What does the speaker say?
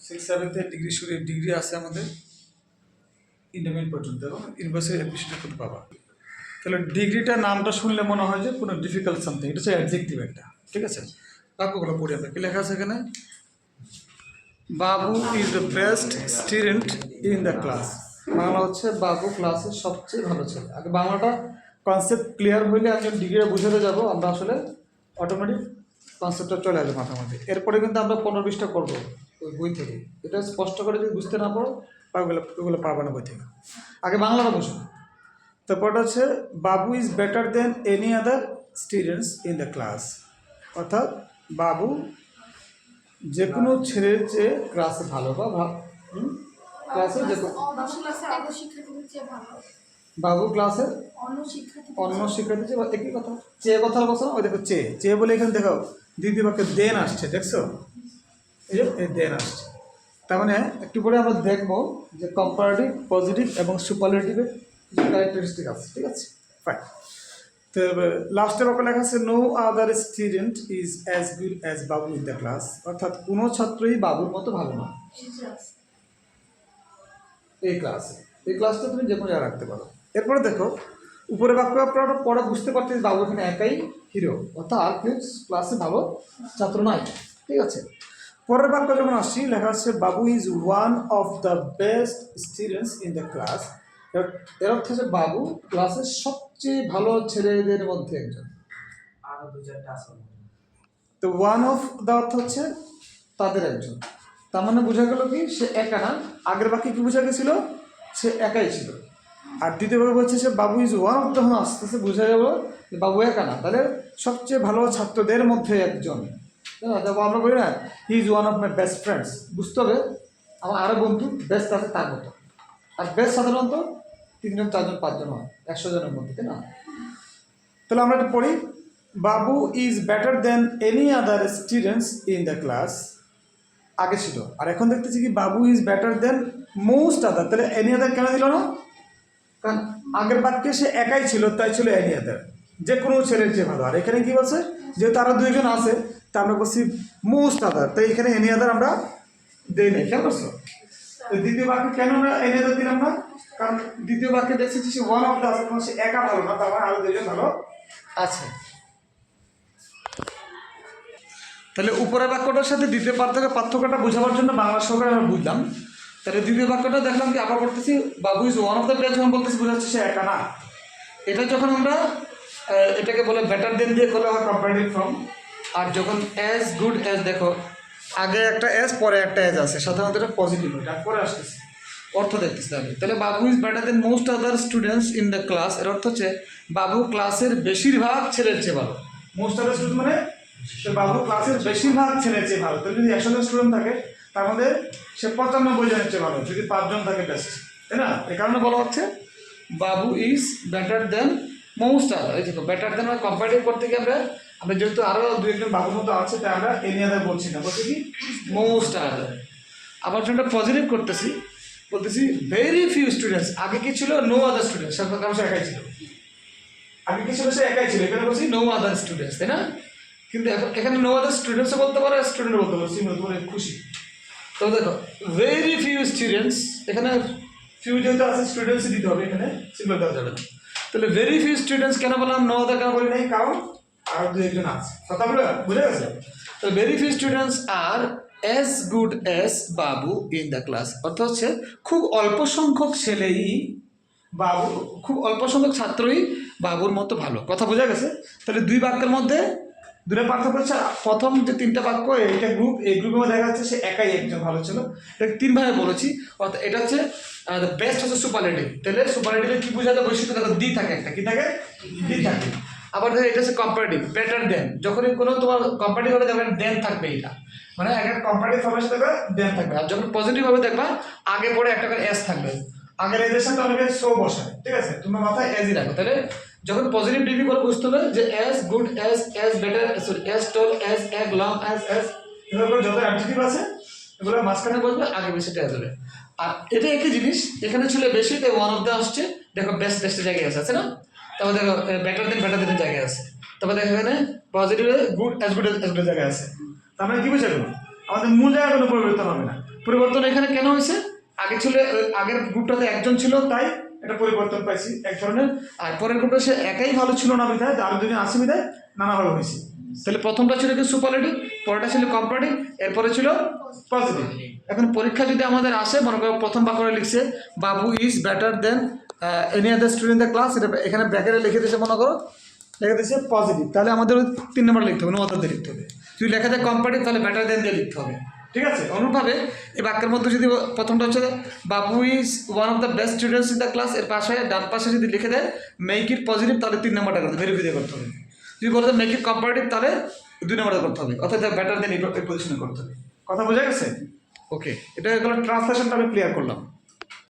6-7 degree শুরু degree আছে আমাদের ইন্টারমিডিয়েট পর্যন্ত এবং ইউনিভার্সিটি অ্যাডমিশনটা করতে পাবা। তাহলে ডিগ্রিটার নামটা শুনলে মনে হয় যে কোনো ডিফিকাল্ট সামথিং, এটা হচ্ছে অ্যাডজেক্টিভ একটা, ঠিক আছে। বাক্যগুলো পড়ে আমরা কি লেখা আছে এখানে, বাবু is the best student in the class. Bangla হচ্ছে বাবু ক্লাসের সবচেয়ে ভালো ছেলে। আগে বাংলাটা কনসেপ্ট ক্লিয়ার হইলে আমি ডিগ্রিটা বুঝাতে যাবো, আমরা আসলে অটোমেটিক কনসেপ্টটা চলে আসবে মাথার মধ্যে। এরপরে কিন্তু আমরা 15-20টা করবো ওই বই থেকে। এটা স্পষ্ট করে যদি বুঝতে না পারো ওগুলো পারবে না বই থেকে। আগে বাংলাটা বুঝো। তারপরটা হচ্ছে বাবু is better than any other students in the class, অর্থাৎ বাবু যে কোনো ছেলের চেয়ে ক্লাসে ভালো বা ক্লাসে যে বাবু ক্লাসের অন্য শিক্ষার্থী চেয়ে একই কথা, চেয়ে কথা বলছো না, ওই দেখো চেয়ে চেয়ে বলে এখানে দেখো দ্বিতীয় বাক্যে দেন আসছে, দেখছো এই যে দেন আসছে। তার মানে একটু পরে আমরা দেখবো যে কম্পারেটিভ, পজিটিভ এবং সুপারলেটিভের কিছু ক্যারেক্টারিস্টিক আছে, ঠিক আছে ফাইন। তো লাস্টে বাক্য লেখা আছে no other student is as good as Babu in the class, অর্থাৎ কোনো ছাত্রই বাবুর মতো ভালো না এই ক্লাসে। এই ক্লাসটা তুমি যে কোনো জায়গায় রাখতে পারো। এরপরে দেখো উপরে বাক্য আপনারা পরে বুঝতে পারছেন বাবু এখানে একাই হিরো, অর্থাৎ আর কেউ ক্লাসে ভালো ছাত্র নয়, ঠিক আছে। পরের বাক্য যখন আসছি লেখা আছে বাবু is one of the best students in the class, এর অর্থ হচ্ছে বাবু ক্লাসের সবচেয়ে ভালো ছেলেদের মধ্যে একজন। তো ওয়ান অফ দ্য অর্থ হচ্ছে তাদের একজন, তার মানে বোঝা গেল কি সে একা না। আগের বাক্যে কি বোঝা গেছিল, সে একাই ছিল। আর দ্বিতীয়ভাবে বলছে সে বাবু ইজ ওয়ান অফ দ্য, আস্তে আস্তে বোঝা গেল যে বাবু একা না, তাহলে সবচেয়ে ভালো ছাত্রদের মধ্যে একজন। দেখো আমরা বলি না he is one of my best friends, বুঝতে হবে আমার আরও বন্ধু বেস্ট আছে তার মতো। আর বেস্ট সাধারণত 3জন 4জন 5জন হয় 100 জনের মধ্যে, তাই না। তাহলে আমরা এটা পড়ি, বাবু is better than any other students in the class আগে ছিল, আর এখন দেখতেছি কি বাবু is better then most other. তাহলে এনি আদার কেন দিল না, কারণ আগের বাক্যে সে একাই ছিল তাই ছিল এনি আদার, যে কোনো ছেলের চেয়ে ভালো। আর এখানে কি বলছে যেহেতু আরও 2জন আছে তা আমরা বলছি মোস্ট আদার, তাই এখানে এনি আদার আমরা দেই নাই, খেয়াল করছো। দ্বিতীয় বাক্যে কেন আমরা এনি আদার দিলাম না, কারণ দ্বিতীয় বাক্যে দেখছি সে ওয়ান অফ দ্য আছে, সে একা ভালো না, তার মানে আরও 2জন ভালো আছে। তাহলে উপরের বাক্যটার সাথে দ্বিতীয় পার্থক্যটা বোঝাবার জন্য বাংলা সহকারে আমরা বুঝলাম। তাহলে দ্বিতীয় বাক্যটা দেখলাম কি আবার বলতেছি বাবু is one of the best, যখন বলতেছি বোঝা যাচ্ছে সে একা না। এটা যখন আমরা এটাকে বলে বেটার দেন দিয়ে করলে হয় কম্পারেটিভ ফর্ম। আর যখন অ্যাজ গুড অ্যাজ, দেখো আগে একটা অ্যাজ পরে একটা অ্যাজ আছে, সাধারণত এটা পজিটিভ হয়, তারপরে আসতেছে অর্থ দেখতেছি আমি। তাহলে বাবু is better then most other students in the class, এর অর্থ হচ্ছে বাবু ক্লাসের বেশিরভাগ ছেলের চেয়ে ভালো। মোস্ট আদার স্টুডেন্ট মানে বাবু ক্লাসের বেশিরভাগ ছেলের চেয়ে ভালো। তাহলে যদি 100 জন স্টুডেন্ট থাকে তার মধ্যে সে 95 জনের চেয়ে ভালো, যদি 5 জন থাকে বেস্ট, তাই না। এই কারণে বলা হচ্ছে বাবু is better then most other. এই দেখো বেটার দেন মানে কম্পারেটিভ করতে গিয়ে আমরা যেহেতু আরও 2-1জন বাবুর মতো আছে তাই আমরা এনি আদার বলছি না, বলছি কি মোস্ট আদার। আবার যখন পজিটিভ করতেছি বলতেছি ভেরি ফিউ স্টুডেন্টস, আগে কি ছিল নো আদার স্টুডেন্টস, কারণ সে একাই ছিল, আগে কি ছিল সে একাই ছিল, এখানে বলছি নো আদার স্টুডেন্টস, তাই না। কিন্তু এখানে নো আদার স্টুডেন্টসও বলতে পারে, স্টুডেন্ট বলতে পারছি, তোমার খুশি। তো দেখো ভেরি ফিউ স্টুডেন্টস, এখানে ফিউ যেহেতু আছে স্টুডেন্টসই দিতে হবে, এখানে সিঙ্গল দেওয়া যাবে না। তাহলে ভেরি ফিউ স্টুডেন্টস কেন বললাম, নো আদার কেন বলি নাই, কারণ আরও 2-1জন আছে, কথা বলে বুঝে গেছে। তো very few students are as good as Babu in the class, অর্থ হচ্ছে খুব অল্প সংখ্যক ছেলেই বাবু, খুব অল্প সংখ্যক ছাত্রই বাবুর মতো ভালো, কথা বোঝা গেছে। তাহলে দুই বাক্যের মধ্যে দুটো পার্থক্য হচ্ছে প্রথম যে 3টা বাক্য এইটা গ্রুপ, এই গ্রুপের মধ্যে দেখা যাচ্ছে সে একাই একজন ভালো ছিল। এটা 3 ভাবে বলেছি, অর্থাৎ এটা হচ্ছে বেস্ট হচ্ছে সুপারলেটিভ। তাহলে সুপারলেটিভে কি বোঝা যায়, বৈশিষ্ট্য দেখো দি থাকে, একটা কি থাকে দি থাকে। আবার দেখো এটা হচ্ছে কম্পারেটিভ, বেটার দেন, যখনই কোনো তোমার কম্পারেটিভ হবে দেখবে দেন থাকবে, এটা মানে একটা কম্পারেটিভ ফর্মের সাথে দেন থাকবে। আর যখন পজিটিভ হবে দেখবা আগে পরে একটা করে এস থাকবে, আগের এজের সাথে অনেকে সো বসায়, ঠিক আছে, তোমার মাথায় এজই রাখো। তাহলে যখন পজিটিভ ডিগ্রি করে বুঝতে হবে যে as good as better, sorry as tall as egg long as এগুলো যত অ্যাডজেক্টিভ আছে এগুলো মাঝখানে বসবে, আগে বেশিটা আসবে। আর এটা একই জিনিস, এখানে ছিল বেশি তাই ওয়ান অফ দ্য আসছে, দেখো বেস্ট বেস্টের জায়গায় আছে না। তারপর দেখো বেটার দেনের জায়গায় আছে, তারপর দেখো এখানে পজিটিভে গুড অ্যাজ গুডের জায়গায় আছে। তার মানে কি বুঝে গেল, আমাদের মূল জায়গায় কোনো পরিবর্তন হবে না। পরিবর্তন এখানে কেন হয়েছে? আগে ছিল আগের গ্রুপটাতে একজন ছিল তাই এটা পরিবর্তন পাইছি এক ধরনের, আর পরের গ্রুপটা সে একাই ভালো ছিল না বিধায়, আরো দুজন আসে বিধায় নানাভাবে হয়েছে। তাহলে প্রথমটা ছিল কি সুপারলেটিভ, পরেরটা ছিল কম্পারেটিভ, এরপরে ছিল পজিটিভ। এখন পরীক্ষা যদি আমাদের আসে, মনে করো প্রথম বাক্যটা লিখছে বাবু is better than any other student the class, এটা এখানে ব্র্যাকেটে লিখে দিয়েছে, মনে করো লিখে দিয়েছে পজিটিভ, তাহলে আমাদের 3 নম্বর লিখতে হবে, অনুবাদ দিয়ে লিখতে হবে। যদি লেখা যায় কম্পারেটিভ তাহলে বেটার দেন দিয়ে লিখতে হবে, ঠিক আছে? অনুরূপভাবে এই বাক্যের মধ্যে যদি প্রথমটা হচ্ছে বাবু is one of the best students in the class, এর পাশে ডান পাশে যদি লিখে দেয় মেক ইট পজিটিভ, তাহলে 3 নম্বরটা করতে ভেরিফাই করতে হবে। যদি বলতে মেক ইট কম্পারেটিভ তাহলে 2 নম্বরটা করতে হবে, অর্থাৎ বেটার দেন এই পজিশনে করতে হবে। কথা বোঝা গেছে? ওকে, এটা গেল ট্রান্সলেশনটা আমি ক্লিয়ার করলাম।